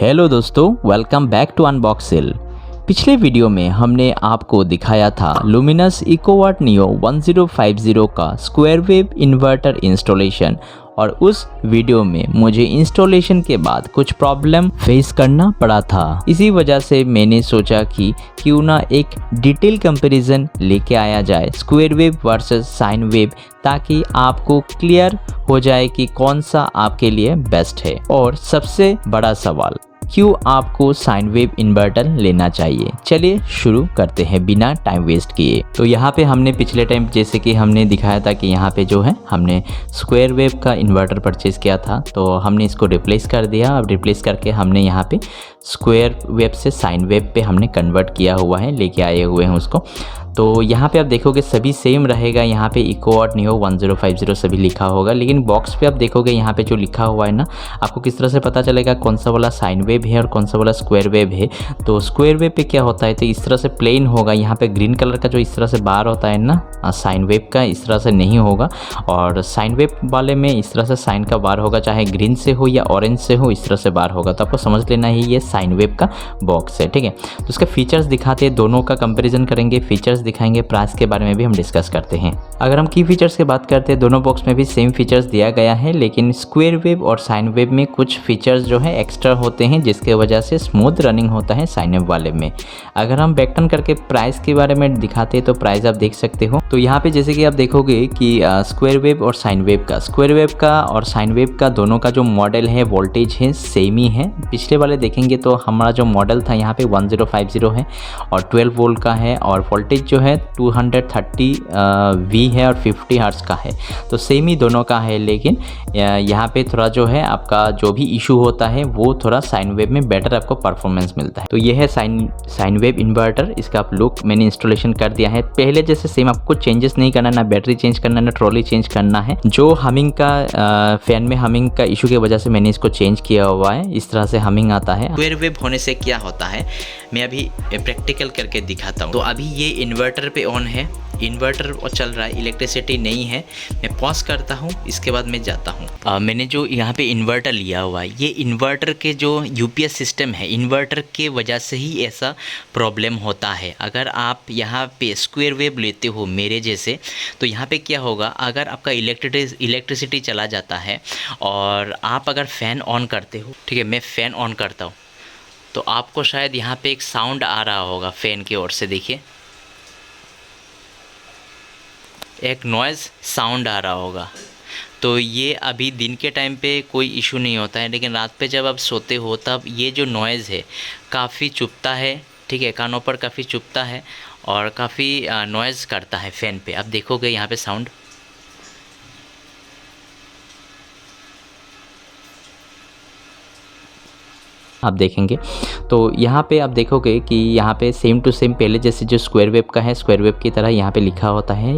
Hello दोस्तों, welcome back to अनबॉक्सिल। पिछले video में हमने आपको दिखाया था लुमिनस इकोवाट नियो 1050 का स्क्वायर वेव इन्वर्टर इंस्टॉलेशन, और उस वीडियो में मुझे इंस्टॉलेशन के बाद कुछ प्रॉब्लम फेस करना पड़ा था। इसी वजह से मैंने सोचा कि क्यों ना एक डिटेल कंपैरिजन लेके आया जाए square wave versus sine wave, ताकि आपको क्लियर हो जाए कि कौन सा आपके लिए बेस्ट है। और सबसे बड़ा सवाल, क्यों आपको साइन वेव इन्वर्टर लेना चाहिए। चलिए शुरू करते हैं बिना टाइम वेस्ट किए। तो यहाँ पे हमने पिछले टाइम जैसे कि हमने दिखाया था कि यहाँ पे जो है हमने स्क्वायर वेव का इन्वर्टर परचेज़ किया था, तो हमने इसको रिप्लेस कर दिया। अब रिप्लेस करके हमने यहाँ पे स्क्वायर वेव से साइन वेव पे हमने कन्वर्ट किया हुआ है, लेके आए हुए हैं उसको। तो यहाँ पे आप देखोगे सभी सेम रहेगा, यहाँ पे इकोवाट नियो 1050 सभी लिखा होगा, लेकिन बॉक्स पे आप देखोगे यहाँ पे जो लिखा हुआ है ना, आपको किस तरह से पता चलेगा कौन सा वाला साइन वेव है और कौन सा वाला स्क्वायर वेव है। तो स्क्वायर वेव पे क्या होता है, तो इस तरह से प्लेन होगा, यहाँ पे ग्रीन कलर का जो इस तरह से बार होता है ना, साइन वेव का इस तरह से नहीं होगा। और साइन वेव वाले में इस तरह से साइन का बार होगा, चाहे ग्रीन से हो या ऑरेंज से हो, इस तरह से बार होगा। तो आपको समझ लेना ही ये साइन वेव का बॉक्स है, ठीक है। तो उसका फीचर्स दिखाते हैं, दोनों का कंपेरिजन करेंगे, फीचर्स दिखाएंगे, प्राइस के बारे में भी हम डिस्कस करते हैं। अगर हम की फीचर्स की बात करते हैं, दोनों बॉक्स में भी सेम फीचर्स दिया गया है, लेकिन स्क्वायर वेव और साइन वेव में कुछ फीचर्स जो है एक्स्ट्रा होते हैं, जिसके वजह से स्मूथ रनिंग होता है साइन वेव वाले में। अगर हम बैकटर्न करके प्राइस के बारे में दिखाते हैं, तो प्राइस आप देख सकते हो। तो यहाँ पे जैसे कि आप देखोगे कि स्क्वायर वेव और साइन वेव का, स्क्वायर वेव का और साइन वेव का दोनों का जो मॉडल है, वोल्टेज है, सेम ही है। पिछले वाले देखेंगे तो हमारा जो मॉडल था यहाँ पे 1050 है और 12 वोल्ट का है, और वोल्टेज जो है 230 वी है और 50 हर्ट्ज का है। तो सेम ही दोनों का है, लेकिन यहाँ पे थोड़ा जो है आपका जो भी इशू होता है वो थोड़ा साइन वेव में बेटर आपको परफॉर्मेंस मिलता है। तो ये है साइन वेव इन्वर्टर, इसका आप लुक मैंने इंस्टॉलेशन कर दिया है। पहले जैसे सेम आपको चेंजेस नहीं करना, ना बैटरी चेंज करना, ना ट्रॉली चेंज करना है। जो हमिंग का फैन में हमिंग का इशू की वजह से मैंने इसको चेंज किया हुआ है, इस तरह से हमिंग आता है। स्क्वायर वेव होने से क्या होता है मैं अभी प्रैक्टिकल करके दिखाता हूँ। तो अभी ये इन्वर्टर पे ऑन है, इन्वर्टर और चल रहा है, इलेक्ट्रिसिटी नहीं है। मैं पॉज करता हूँ, इसके बाद मैं जाता हूँ। मैंने जो यहाँ पे इन्वर्टर लिया हुआ है, ये इन्वर्टर के जो यूपीएस सिस्टम है, इन्वर्टर के वजह से ही ऐसा प्रॉब्लम होता है। अगर आप यहाँ पे स्क्वायर वेव लेते हो मेरे जैसे, तो यहाँ पे क्या होगा, अगर आपका इलेक्ट्रिसिटी चला जाता है और आप अगर फ़ैन ऑन करते हो, ठीक है, मैं फ़ैन ऑन करता हूँ, तो आपको शायद यहाँ पे एक साउंड आ रहा होगा फ़ैन की ओर से, देखिए एक नॉइज़ साउंड आ रहा होगा। तो ये अभी दिन के टाइम पे कोई इशू नहीं होता है, लेकिन रात पे जब आप सोते हो तब ये जो नॉइज़ है काफ़ी चुभता है, ठीक है, कानों पर काफ़ी चुभता है और काफ़ी नॉइज़ करता है फ़ैन पे। आप देखोगे यहाँ पे साउंड, आप देखेंगे तो यहाँ पे आप देखोगे कि यहाँ पे सेम टू सेम पहले जैसे जो स्क्वायर वेव का है, स्क्वायर वेव की तरह यहाँ पे लिखा होता है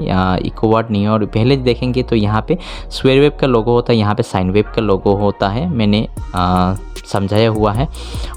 इकोवाट नियो। और पहले देखेंगे तो यहाँ पे स्क्वायर वेव का लोगो होता है, यहाँ पे साइन वेव का लोगो होता है, मैंने समझाया हुआ है।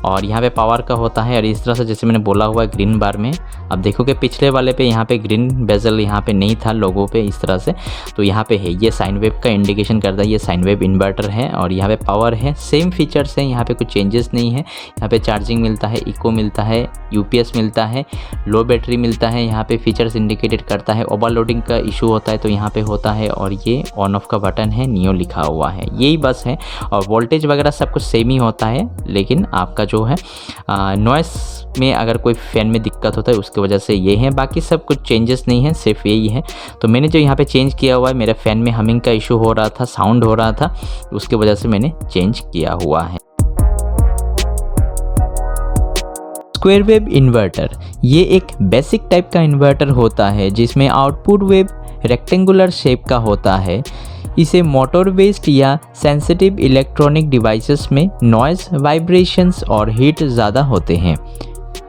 और यहाँ पे पावर का होता है, और इस तरह से जैसे मैंने बोला हुआ है ग्रीन बार में आप देखोगे, पिछले वाले पे यहाँ पे ग्रीन बेजल यहाँ पे नहीं था लोगो पे इस तरह से, तो यहाँ पे है, ये साइन वेव का इंडिकेशन करता है, ये साइन वेव इन्वर्टर है। और यहाँ पे पावर है, सेम फीचर्स हैं, यहाँ पे कुछ चेंजेस नहीं है। यहाँ पे चार्जिंग मिलता है, इको मिलता है, यूपीएस मिलता है, लो बैटरी मिलता है, यहाँ पे फीचर्स इंडिकेटेड करता है। ओवरलोडिंग का इशू होता है तो यहाँ पे होता है, और ये ऑन ऑफ का बटन है, नियो लिखा हुआ है, यही बस है। और वोल्टेज वगैरह सब कुछ सेम ही होता है, लेकिन आपका जो है नॉइस में अगर कोई फ़ैन में दिक्कत होता है उसकी वजह से ये है, बाकी सब कुछ चेंजेस नहीं है, सिर्फ यही है। तो मैंने जो यहाँ पे चेंज किया हुआ है, मेरे फ़ैन में हमिंग का इशू हो रहा था, साउंड हो रहा था, उसकी वजह से मैंने चेंज किया हुआ है। स्क्वायर वेव इन्वर्टर ये एक बेसिक टाइप का इन्वर्टर होता है, जिसमें आउटपुट वेव रेक्टेंगुलर शेप का होता है। इसे मोटर बेस्ड या सेंसिटिव इलेक्ट्रॉनिक डिवाइसेस में नॉइज़, वाइब्रेशंस और हीट ज़्यादा होते हैं।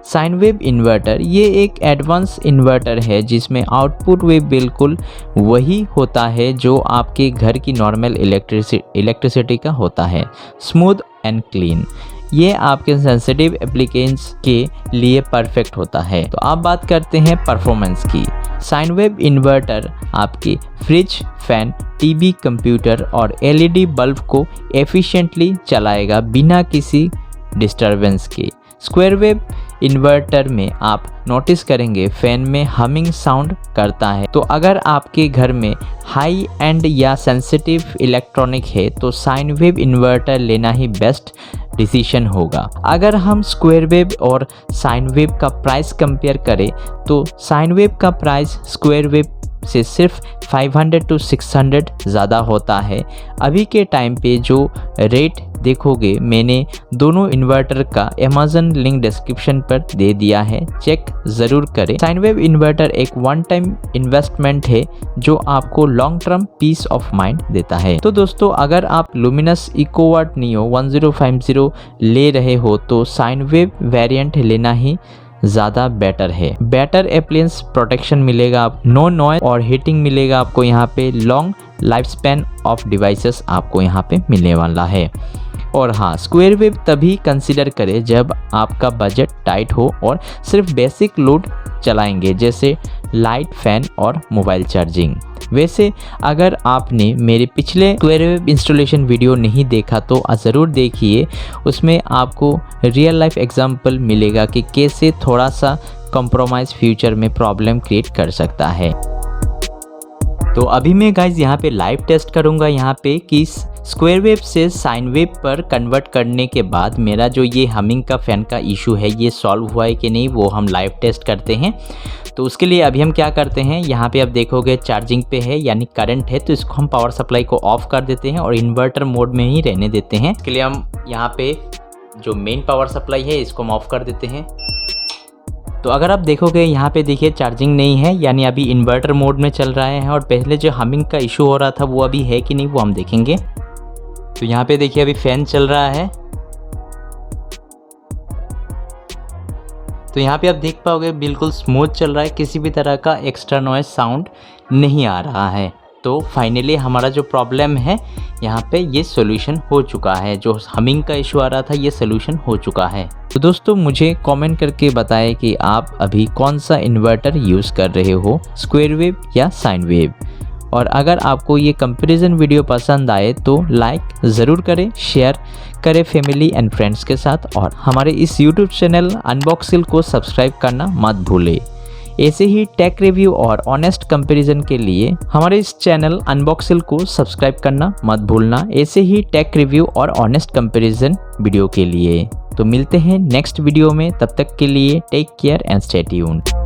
साइन वेव इन्वर्टर ये एक एडवांस इन्वर्टर है, जिसमें आउटपुट वेव बिल्कुल वही होता है जो आपके घर की नॉर्मल इलेक्ट्रिसिटी का होता है, स्मूथ एंड क्लीन। ये आपके सेंसिटिव एप्लीकेशंस के लिए परफेक्ट होता है। तो आप बात करते हैं परफॉर्मेंस की। साइन वेव इन्वर्टर आपके फ्रिज, फैन, टीवी, कंप्यूटर और एलईडी बल्ब को एफिशिएंटली चलाएगा बिना किसी डिस्टरबेंस के। स्क्वायर वेव इन्वर्टर में आप नोटिस करेंगे फैन में हमिंग साउंड करता है। तो अगर आपके घर में हाई एंड या सेंसिटिव इलेक्ट्रॉनिक है तो साइन वेव इन्वर्टर लेना ही बेस्ट डिसीजन होगा। अगर हम स्क्वायर वेव और साइन वेव का प्राइस कंपेयर करें तो साइन वेव का प्राइस स्क्वायर वेव से सिर्फ 500 to 600 ज़्यादा होता है। अभी के टाइम पे जो रेट देखोगे मैंने दोनों इन्वर्टर का अमेज़न लिंक डिस्क्रिप्शन पर दे दिया है, चेक ज़रूर करें। साइन वेव इन्वर्टर एक वन टाइम इन्वेस्टमेंट है जो आपको long term peace of mind देता है। तो दोस्तों अगर आप लुमिनस इकोवाट नियो 1050 ले रहे हो तो साइन वेव वेरिएंट लेना ही ज़्यादा बेटर है। बेटर अप्लायंस प्रोटेक्शन मिलेगा, नो नॉइज और हीटिंग मिलेगा आपको यहाँ पे, long life span of devices आपको यहाँ पे मिलने वाला है। और हाँ, स्क्वायर वेव तभी कंसीडर करें जब आपका बजट टाइट हो और सिर्फ बेसिक लोड चलाएंगे जैसे लाइट, फैन और मोबाइल चार्जिंग। वैसे अगर आपने मेरे पिछले स्क्वायर वेव इंस्टॉलेशन वीडियो नहीं देखा तो ज़रूर देखिए, उसमें आपको रियल लाइफ एग्जांपल मिलेगा कि कैसे थोड़ा सा कॉम्प्रोमाइज़ फ्यूचर में प्रॉब्लम क्रिएट कर सकता है। तो अभी मैं गाइज यहाँ पे लाइव टेस्ट करूँगा यहाँ पे कि स्क्वायर वेव से साइन वेव पर कन्वर्ट करने के बाद मेरा जो ये हमिंग का फ़ैन का इशू है ये सॉल्व हुआ है कि नहीं, वो हम लाइव टेस्ट करते हैं। तो उसके लिए अभी हम क्या करते हैं, यहाँ पे आप देखोगे चार्जिंग पे है यानी करंट है, तो इसको हम पावर सप्लाई को ऑफ कर देते हैं और इन्वर्टर मोड में ही रहने देते हैं। इसके लिए हम यहाँ पे जो मेन पावर सप्लाई है इसको हम ऑफ कर देते हैं। तो अगर आप देखोगे यहाँ पे देखिए चार्जिंग नहीं है यानी अभी इन्वर्टर मोड में चल रहा है, और पहले जो हमिंग का इशू हो रहा था वो अभी है कि नहीं वो हम देखेंगे। तो यहाँ पे देखिए अभी फैन चल रहा है, तो यहाँ पे आप देख पाओगे बिल्कुल स्मूथ चल रहा है, किसी भी तरह का एक्स्ट्रा नॉइज साउंड नहीं आ रहा है। तो फाइनली हमारा जो प्रॉब्लम है यहाँ पे ये सोल्यूशन हो चुका है, जो हमिंग का इशू आ रहा था ये सोल्यूशन हो चुका है। तो दोस्तों मुझे कमेंट करके बताएं कि आप अभी कौन सा इन्वर्टर यूज़ कर रहे हो, स्क्वायर वेव या साइन वेव। और अगर आपको ये कंपैरिजन वीडियो पसंद आए तो लाइक ज़रूर करें, शेयर करें फैमिली एंड फ्रेंड्स के साथ, और हमारे इस यूट्यूब चैनल अनबॉक्सिल को सब्सक्राइब करना मत भूलें। ऐसे ही टेक रिव्यू और ऑनेस्ट कंपैरिजन के लिए हमारे इस चैनल अनबॉक्सिल को सब्सक्राइब करना मत भूलना, ऐसे ही टेक रिव्यू और ऑनेस्ट कंपैरिजन वीडियो के लिए। तो मिलते हैं नेक्स्ट वीडियो में, तब तक के लिए take care and stay tuned.